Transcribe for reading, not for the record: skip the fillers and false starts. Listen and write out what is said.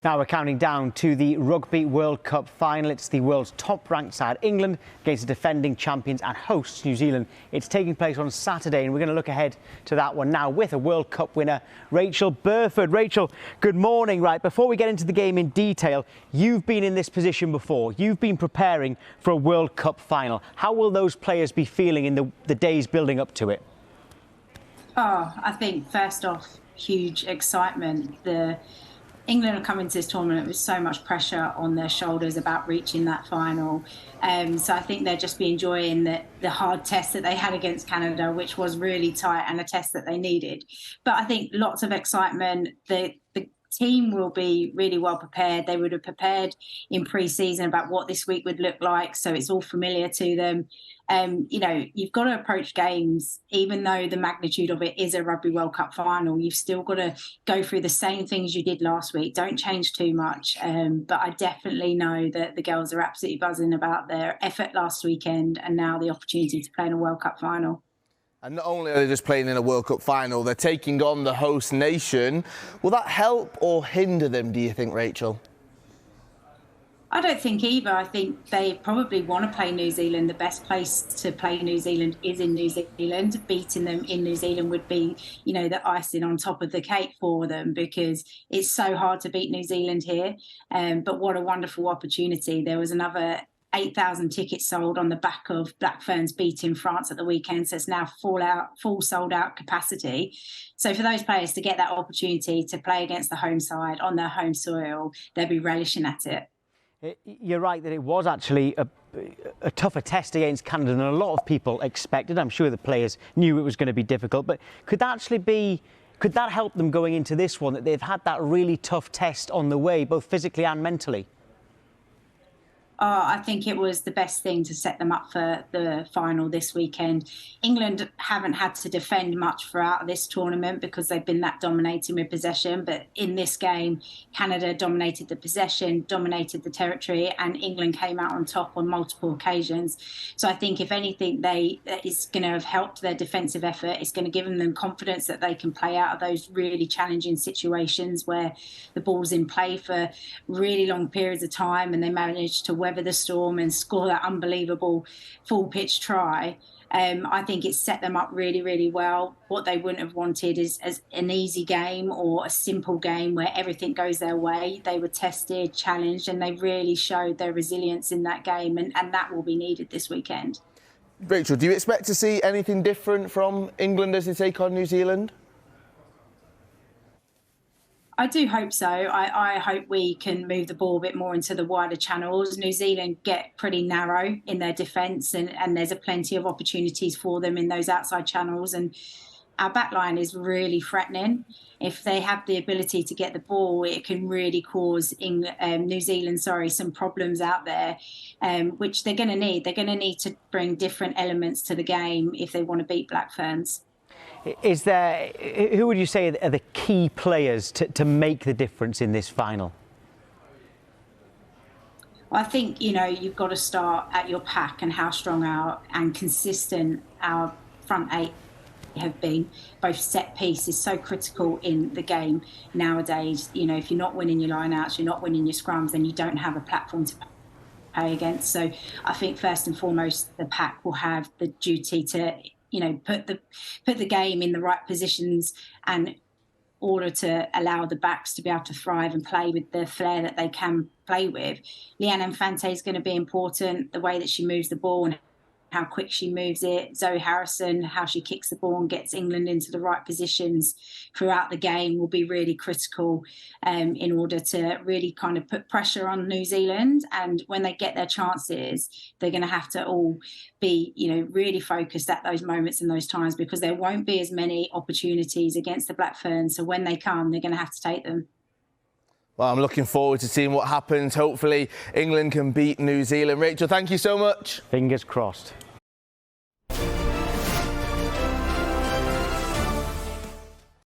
Now we're counting down to the Rugby World Cup final. It's the world's top-ranked side, England, against the defending champions and hosts, New Zealand. It's taking place on Saturday, and we're going to look ahead to that one now with a World Cup winner, Rachael Burford. Rachael, good morning. Right, before we get into the game in detail, you've been in this position before. You've been preparing for a World Cup final. How will those players be feeling in the days building up to it? Oh, I think first off, huge excitement. England are coming to this tournament with so much pressure on their shoulders about reaching that final. So I think they'll just be enjoying the hard test that they had against Canada, which was really tight and a test that they needed. But I think lots of excitement. The team will be really well prepared. They would have prepared in pre-season about what this week would look like, so it's all familiar to them. You know, you've got to approach games, even though the magnitude of it is a Rugby World Cup final, you've still got to go through the same things you did last week. Don't change too much. But I definitely know that the girls are absolutely buzzing about their effort last weekend and now the opportunity to play in a World Cup final. And not only are they just playing in a World Cup final, they're taking on the host nation. Will that help or hinder them, do you think, Rachael? I don't think either. I think they probably want to play New Zealand. The best place to play New Zealand is in New Zealand. Beating them in New Zealand would be, you know, the icing on top of the cake for them, because it's so hard to beat New Zealand here. But what a wonderful opportunity. There was another 8,000 tickets sold on the back of Black Ferns beating France at the weekend. So it's now full sold out capacity. So for those players to get that opportunity to play against the home side on their home soil, they'll be relishing at it. You're right that it was actually a tougher test against Canada than a lot of people expected. I'm sure the players knew it was going to be difficult, but could that help them going into this one, that they've had that really tough test on the way, both physically and mentally? I think it was the best thing to set them up for the final this weekend. England haven't had to defend much throughout this tournament because they've been that dominating with possession. But in this game, Canada dominated the possession, dominated the territory, and England came out on top on multiple occasions. So I think, if anything, it's going to have helped their defensive effort. It's going to give them confidence that they can play out of those really challenging situations where the ball's in play for really long periods of time and they managed to weather the storm and score that unbelievable full pitch try. I think it's set them up really, really well. What they wouldn't have wanted is as an easy game or a simple game where everything goes their way. They were tested, challenged, and they really showed their resilience in that game, and that will be needed this weekend. Rachael, do you expect to see anything different from England as they take on New Zealand? I do hope so. I hope we can move the ball a bit more into the wider channels. New Zealand get pretty narrow in their defence, and there's plenty of opportunities for them in those outside channels. And our backline is really threatening. If they have the ability to get the ball, it can really cause New Zealand some problems out there, which they're going to need. They're going to need to bring different elements to the game if they want to beat Black Ferns. Who would you say are the key players to make the difference in this final? Well, I think, you know, you've got to start at your pack and how strong and consistent our front eight have been. Both set piece is so critical in the game nowadays. You know, if you're not winning your line-outs, you're not winning your scrums, then you don't have a platform to play against. So I think first and foremost, the pack will have the duty to, you know, put the game in the right positions in order to allow the backs to be able to thrive and play with the flair that they can play with. Leanne Infante is going to be important, the way that she moves the ball and how quick she moves it. Zoe Harrison, how she kicks the ball and gets England into the right positions throughout the game will be really critical in order to really kind of put pressure on New Zealand. And when they get their chances, they're going to have to all be, you know, really focused at those moments and those times, because there won't be as many opportunities against the Black Ferns. So when they come, they're going to have to take them. Well, I'm looking forward to seeing what happens. Hopefully England can beat New Zealand. Rachael, thank you so much. Fingers crossed.